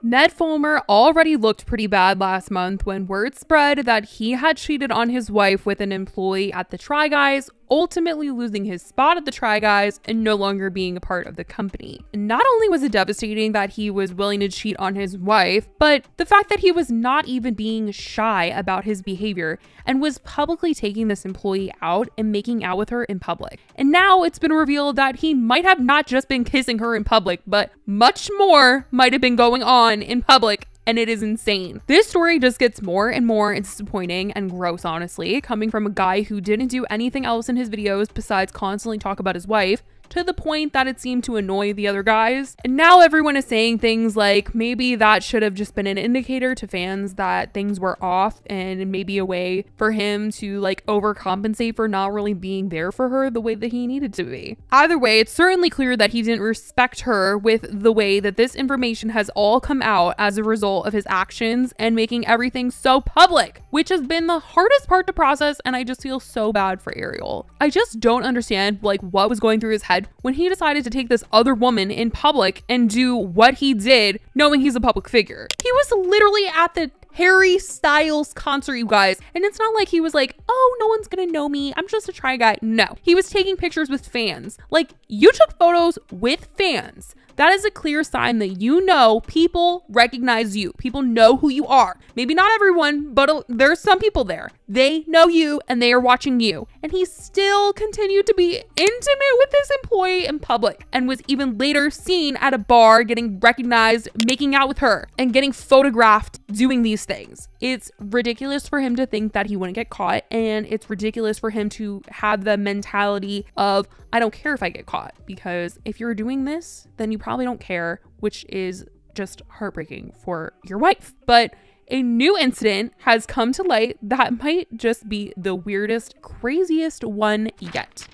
Ned Fulmer already looked pretty bad last month when word spread that he had cheated on his wife with an employee at the Try Guys, ultimately losing his spot at the Try Guys and no longer being a part of the company. And not only was it devastating that he was willing to cheat on his wife, but the fact that he was not even being shy about his behavior and was publicly taking this employee out and making out with her in public. And now it's been revealed that he might have not just been kissing her in public, but much more might have been going on in public. And it is insane. This story just gets more and more disappointing and gross, honestly, coming from a guy who didn't do anything else in his videos besides constantly talk about his wife, to the point that it seemed to annoy the other guys. And now everyone is saying things like maybe that should have just been an indicator to fans that things were off, and maybe a way for him to like overcompensate for not really being there for her the way that he needed to be. Either way, it's certainly clear that he didn't respect her with the way that this information has all come out as a result of his actions and making everything so public, which has been the hardest part to process. And I just feel so bad for Ariel. I just don't understand like what was going through his head when he decided to take this other woman in public and do what he did, knowing he's a public figure. He was literally at the Harry Styles concert, you guys. And it's not like he was like, oh, no one's gonna know me, I'm just a Try Guy. No, he was taking pictures with fans. Like, you took photos with fans. That is a clear sign that you know people recognize you. People know who you are. Maybe not everyone, but there's some people there. They know you and they are watching you. And he still continued to be intimate with this employee in public and was even later seen at a bar getting recognized, making out with her and getting photographed doing these things. It's ridiculous for him to think that he wouldn't get caught, and it's ridiculous for him to have the mentality of, I don't care if I get caught, because if you're doing this, then you probably don't care, which is just heartbreaking for your wife. But a new incident has come to light that might just be the weirdest, craziest one yet.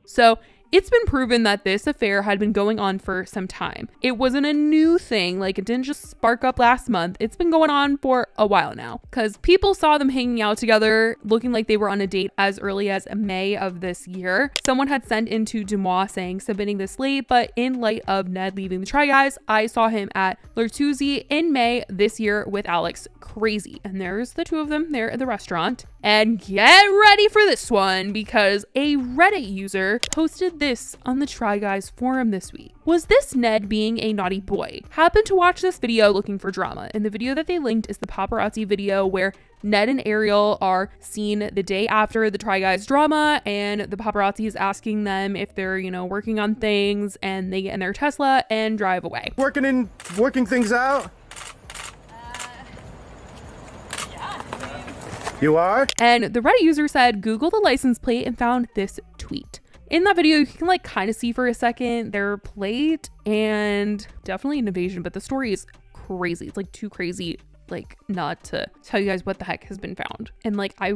So it's been proven that this affair had been going on for some time. It wasn't a new thing, like it didn't just spark up last month. It's been going on for a while now because people saw them hanging out together, looking like they were on a date as early as May of this year. Someone had sent into Dumois saying, submitting this late, but in light of Ned leaving the Try Guys, I saw him at L'Artusi in May this year with Alex. Crazy. And there's the two of them there at the restaurant. And get ready for this one, because a Reddit user posted this on the Try Guys forum this week. Was this Ned being a naughty boy? Happened to watch this video looking for drama, and the video that they linked is the paparazzi video where Ned and Ariel are seen the day after the Try Guys drama, and the paparazzi is asking them if they're, you know, working on things, and they get in their Tesla and drive away. Working things out? You are? And the Reddit user said, Google the license plate and found this tweet. In that video, you can like kind of see for a second their plate, and definitely an invasion, but the story is crazy. It's like too crazy like not to tell you guys what the heck has been found. And like I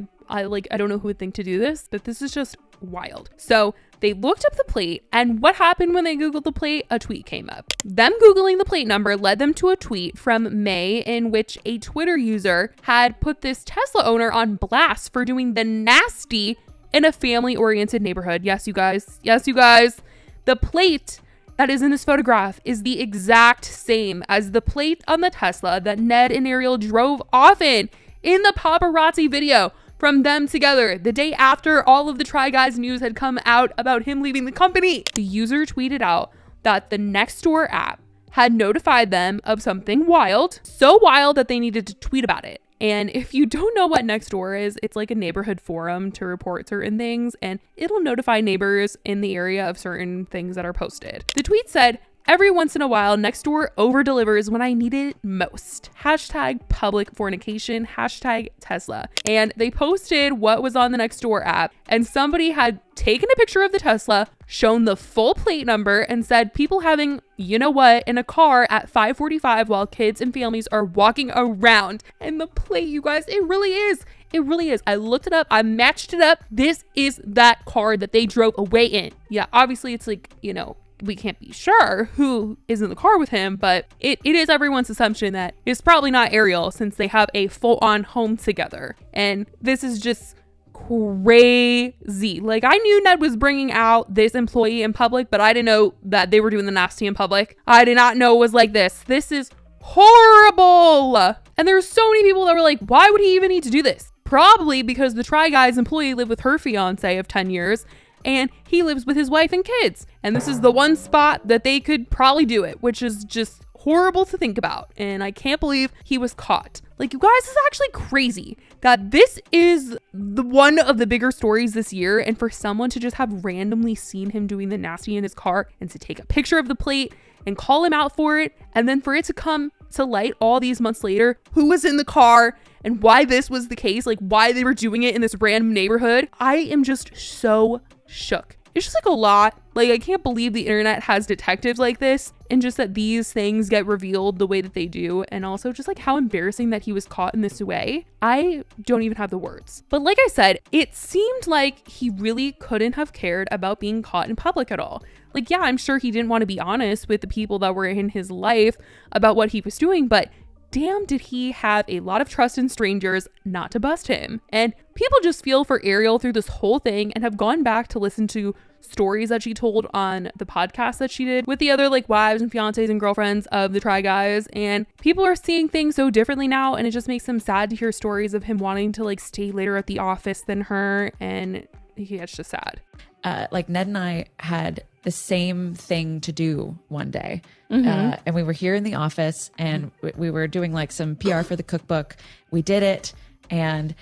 don't know who would think to do this, but this is just wild. So they looked up the plate, and what happened when they Googled the plate? A tweet came up. Them Googling the plate number led them to a tweet from May in which a Twitter user had put this Tesla owner on blast for doing the nasty in a family-oriented neighborhood. Yes, you guys. Yes, you guys. The plate that is in this photograph is the exact same as the plate on the Tesla that Ned and Ariel drove off in the paparazzi video from them together the day after all of the Try Guys news had come out about him leaving the company. The user tweeted out that the Nextdoor app had notified them of something wild, so wild that they needed to tweet about it. And if you don't know what Nextdoor is, it's like a neighborhood forum to report certain things, and it'll notify neighbors in the area of certain things that are posted. The tweet said, every once in a while, Nextdoor over-delivers when I need it most. Hashtag public fornication, hashtag Tesla. And they posted what was on the Nextdoor app, and somebody had taken a picture of the Tesla, shown the full plate number, and said people having, you know what, in a car at 5:45 while kids and families are walking around. And the plate, you guys, it really is. It really is. I looked it up. I matched it up. This is that car that they drove away in. Yeah, obviously it's like, you know, we can't be sure who is in the car with him, but it is everyone's assumption that it's probably not Ariel, since they have a full-on home together. And this is just crazy. Like, I knew Ned was bringing out this employee in public, but I didn't know that they were doing the nasty in public. I did not know it was like this. This is horrible. And there's so many people that were like, why would he even need to do this? Probably because the Try Guys employee lived with her fiance of 10 years and he lives with his wife and kids. And this is the one spot that they could probably do it, which is just horrible to think about. And I can't believe he was caught. Like, you guys, this is actually crazy that this is the one of the bigger stories this year. And for someone to just have randomly seen him doing the nasty in his car and to take a picture of the plate and call him out for it, and then for it to come to light all these months later, who was in the car and why this was the case, like why they were doing it in this random neighborhood. I am just so shook. It's just like a lot. Like, I can't believe the internet has detectives like this, and just that these things get revealed the way that they do, and also just like how embarrassing that he was caught in this way. I don't even have the words. But like I said, it seemed like he really couldn't have cared about being caught in public at all. Like, yeah, I'm sure he didn't want to be honest with the people that were in his life about what he was doing, but damn, did he have a lot of trust in strangers not to bust him. And people just feel for Ariel through this whole thing and have gone back to listen to stories that she told on the podcast that she did with the other like wives and fiancés and girlfriends of the Try Guys. And people are seeing things so differently now, and it just makes them sad to hear stories of him wanting to like stay later at the office than her. And it's just sad. Like Ned and I had the same thing to do one day. And we were here in the office and we were doing like some PR for the cookbook. We did it. And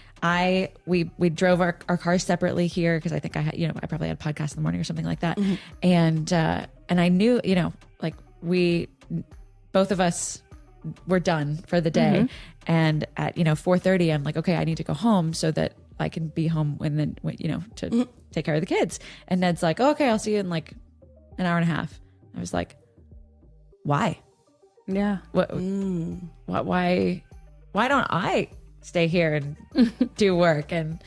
we drove our cars separately here because I think I had, I probably had a podcast in the morning or something like that. And I knew, like both of us were done for the day. And at, 4:30, I'm like, okay, I need to go home so that I can be home to take care of the kids. And Ned's like, oh, okay, I'll see you in like an hour and a half. I was like, why? Yeah. Why don't I stay here and do work and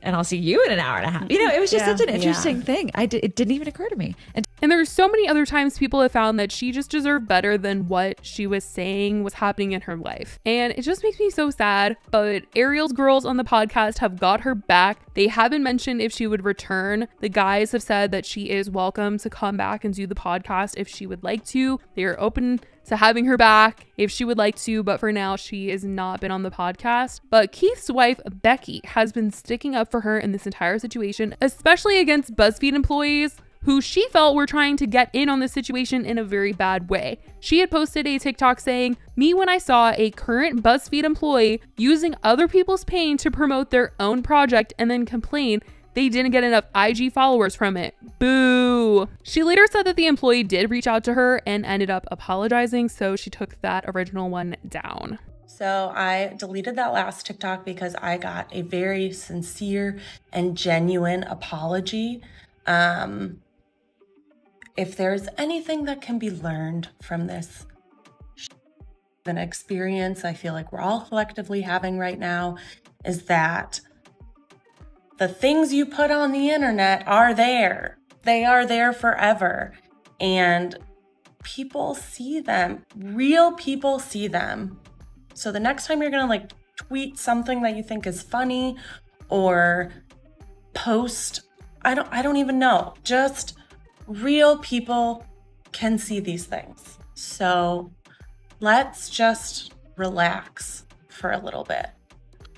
I'll see you in an hour and a half. It was just such an interesting thing. It didn't even occur to me. And there's so many other times people have found that she just deserved better than what she was saying was happening in her life. And it just makes me so sad. But Ariel's girls on the podcast have got her back. They haven't mentioned if she would return. The guys have said that she is welcome to come back and do the podcast if she would like to. They are open to having her back if she would like to, but for now she has not been on the podcast. But Keith's wife Becky has been sticking up for her in this entire situation, especially against BuzzFeed employees who she felt were trying to get in on this situation in a very bad way. She had posted a TikTok saying, "Me when I saw a current BuzzFeed employee using other people's pain to promote their own project and then complain they didn't get enough IG followers from it. Boo." She later said that the employee did reach out to her and ended up apologizing, so she took that original one down. So I deleted that last TikTok because I got a very sincere and genuine apology. If there's anything that can be learned from this an experience I feel like we're all collectively having right now, is that the things you put on the internet are there. They are there forever. And people see them. Real people see them. So the next time you're gonna like tweet something that you think is funny or post, I don't even know. Just real people can see these things. So let's just relax for a little bit.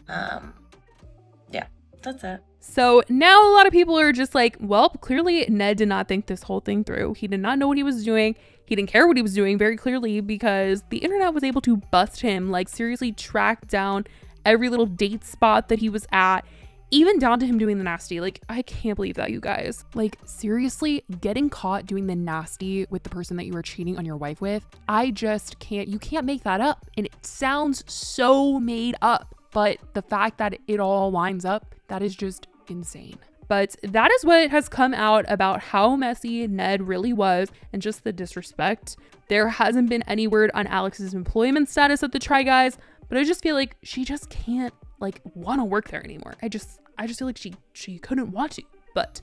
Yeah, that's it. So now a lot of people are just like, well, clearly Ned did not think this whole thing through. He did not know what he was doing. He didn't care what he was doing very clearly because the internet was able to bust him, like seriously track down every little date spot that he was at, even down to him doing the nasty. Like, I can't believe that, you guys. Like, seriously, getting caught doing the nasty with the person that you were cheating on your wife with, I just can't, you can't make that up. And it sounds so made up, but the fact that it all lines up, that is just insane. But that is what has come out about how messy Ned really was and just the disrespect. There hasn't been any word on Alex's employment status at the Try Guys, but I just feel like she just can't like want to work there anymore. I just feel like she couldn't want to. But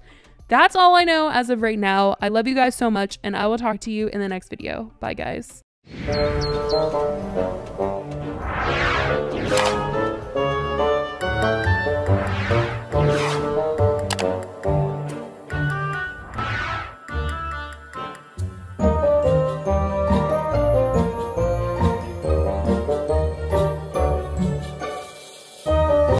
that's all I know as of right now. I love you guys so much, and I will talk to you in the next video. Bye, guys.